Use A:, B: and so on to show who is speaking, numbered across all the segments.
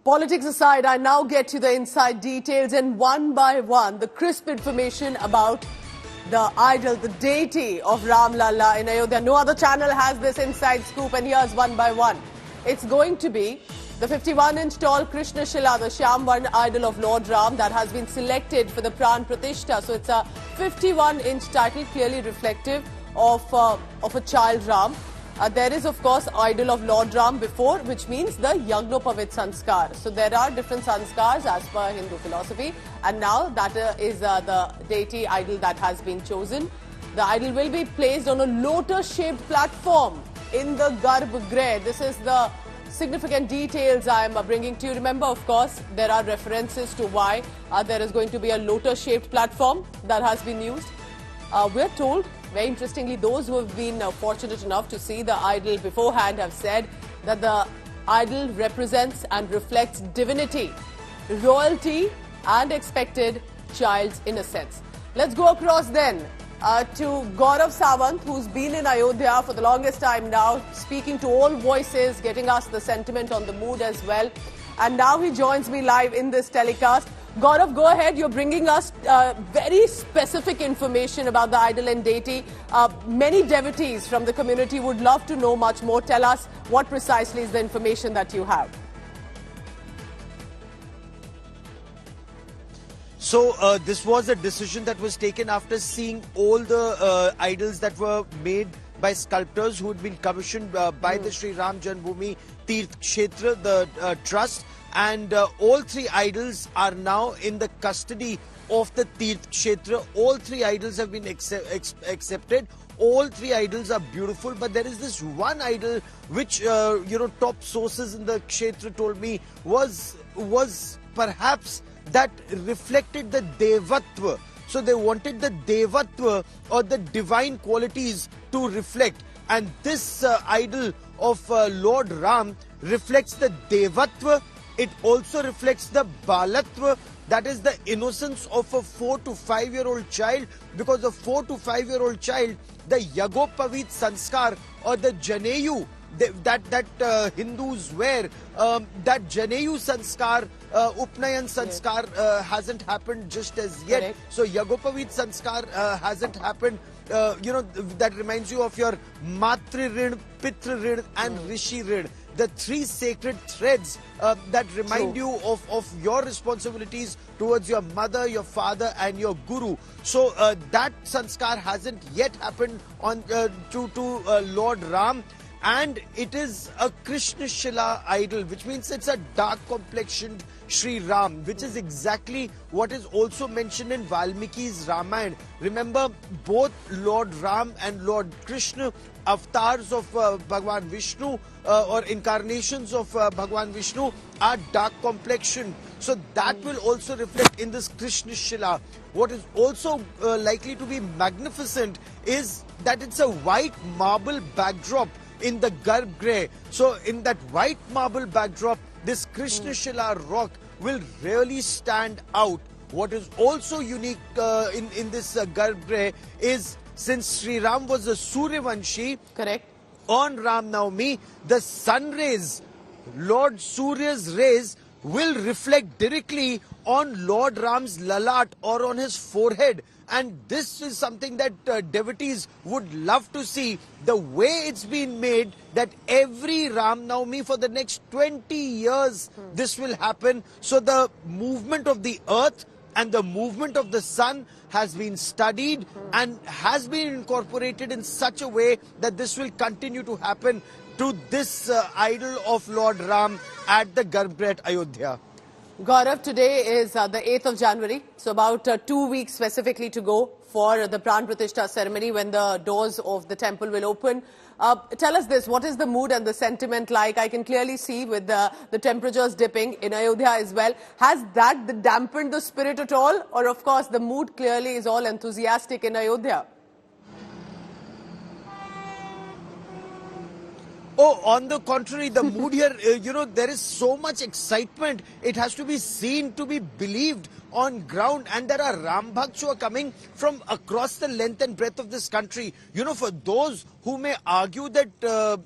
A: Politics aside, I now get to the inside details, and one by one, the crisp information about the idol, the deity of Ram Lalla in Ayodhya. No other channel has this inside scoop, and here's one by one. It's going to be the 51-inch tall Krishna Shila, the Shyam Varn idol of Lord Ram, that has been selected for the Pran-Pratishtha. So it's a 51-inch title, clearly reflective of a child Ram. There is, of course, idol of Lord Ram before, which means the Yagopavit sanskar. So there are different sanskars as per Hindu philosophy, and now that is the deity idol that has been chosen. The idol will be placed on a lotus-shaped platform in the Garbh Grah. This is the significant details I am bringing to you. Remember, of course, there are references to why there is going to be a lotus-shaped platform that has been used. We're told, very interestingly, those who have been fortunate enough to see the idol beforehand have said that the idol represents and reflects divinity, royalty and expected child's innocence. Let's go across then to Gaurav Sawant, who's been in Ayodhya for the longest time now, speaking to all voices, getting us the sentiment on the mood as well. And now he joins me live in this telecast. Gaurav, go ahead. You're bringing us very specific information about the idol and deity. Many devotees from the community would love to know much more. Tell us what precisely is the information that you have.
B: So this was a decision that was taken after seeing all the idols that were made by sculptors who had been commissioned by the Sri Ram Janmabhoomi Tirth Kshetra, the trust. And all three idols are now in the custody of the Tirth Kshetra. All three idols have been accepted. All three idols are beautiful, but there is this one idol which, top sources in the Kshetra told me was perhaps that reflected the Devatva. So they wanted the Devatva or the divine qualities to reflect. And this idol of Lord Ram reflects the Devatva. It also reflects the Balatva, that is the innocence of a 4 to 5 year old child, because a 4 to 5 year old child, the Yagopavit sanskar or the Janeyu that Hindus wear, that Janeyu sanskar, Upnayan sanskar hasn't happened just as yet.
A: Correct.
B: So Yagopavit sanskar hasn't happened. That reminds you of your Matri Rin, Pitra Rin and Rishi Rin. The three sacred threads that remind you of your responsibilities towards your mother, your father and your guru. So that sanskar hasn't yet happened on to Lord Ram. And it is a Krishna Shila idol, which means it's a dark complexioned Sri Ram, which is exactly what is also mentioned in Valmiki's Ramayana. Remember, both Lord Ram and Lord Krishna, avatars of Bhagwan Vishnu or incarnations of Bhagwan Vishnu, are dark complexioned. So that will also reflect in this Krishna Shila. What is also likely to be magnificent is that it's a white marble backdrop in the Garbh Grah. So in that white marble backdrop, this Krishna Shila rock will really stand out. What is also unique in this Garbh Grah is, since Sri Ram was a Suryavanshi,
A: correct,
B: on Ram Navami, the sun rays, Lord Surya's rays, will reflect directly on Lord Ram's lalat or on his forehead. And this is something that devotees would love to see. The way it's been made, that every Ram Navami for the next 20 years this will happen. So the movement of the earth and the movement of the sun has been studied and has been incorporated in such a way that this will continue to happen to this idol of Lord Ram at the Garbh Grah at Ayodhya.
A: Gaurav, today is the 8th of January, so about 2 weeks specifically to go for the Pran-Pratishtha ceremony, when the doors of the temple will open. Tell us this, what is the mood and the sentiment like? I can clearly see with the temperatures dipping in Ayodhya as well. Has that dampened the spirit at all? Or of course the mood clearly is all enthusiastic in Ayodhya?
B: Oh, on the contrary, the mood here, there is so much excitement. It has to be seen to be believed on ground. And there are Ram Bhakts who are coming from across the length and breadth of this country. For those who may argue that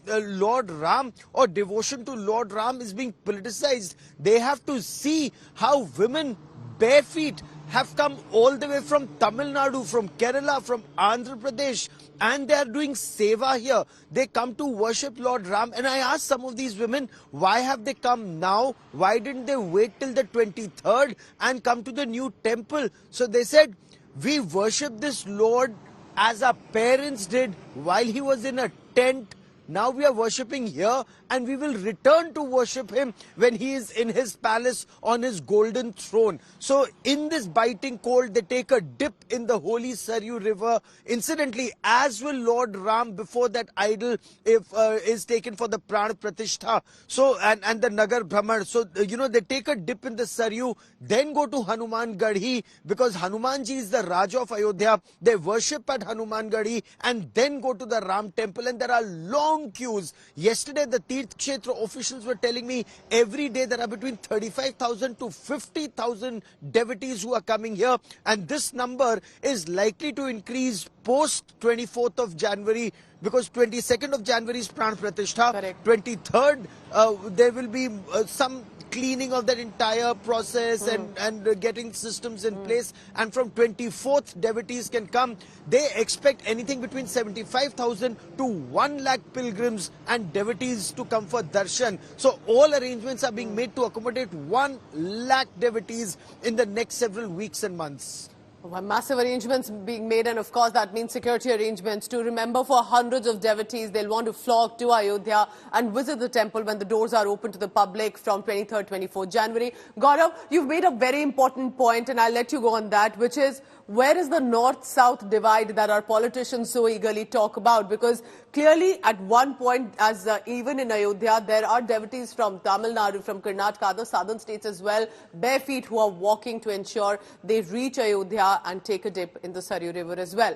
B: Lord Ram or devotion to Lord Ram is being politicized, they have to see how women bare feet have come all the way from Tamil Nadu, from Kerala, from Andhra Pradesh, and they are doing seva here. They come to worship Lord Ram. And I asked some of these women, why have they come now? Why didn't they wait till the 23rd and come to the new temple? So they said, we worship this Lord as our parents did while he was in a tent. Now we are worshipping here, and we will return to worship him when he is in his palace on his golden throne. So in this biting cold, they take a dip in the holy Saryu river. Incidentally, as will Lord Ram before that idol is taken for the Pran-Pratishtha. So, and the Nagar Brahman. So, they take a dip in the Saryu, then go to Hanuman Garhi, because Hanumanji is the Raja of Ayodhya. They worship at Hanuman Garhi and then go to the Ram temple, and there are long queues. Yesterday, the Tirth Kshetra officials were telling me every day there are between 35,000 to 50,000 devotees who are coming here, and this number is likely to increase post 24th of January, because 22nd of January is Pran-Pratishtha.
A: Correct.
B: 23rd, there will be some cleaning of that entire process and getting systems in place, and from 24th devotees can come. They expect anything between 75,000 to 1 lakh pilgrims and devotees to come for darshan. So all arrangements are being made to accommodate 1 lakh devotees in the next several weeks and months.
A: Massive arrangements being made, and of course that means security arrangements to remember for hundreds of devotees. They'll want to flock to Ayodhya and visit the temple when the doors are open to the public from 23rd, 24th January. Gaurav, you've made a very important point, and I'll let you go on that, which is, where is the north-south divide that our politicians so eagerly talk about? Because clearly at one point, as even in Ayodhya, there are devotees from Tamil Nadu, from Karnataka, the southern states as well, bare feet, who are walking to ensure they reach Ayodhya and take a dip in the Saryu River as well.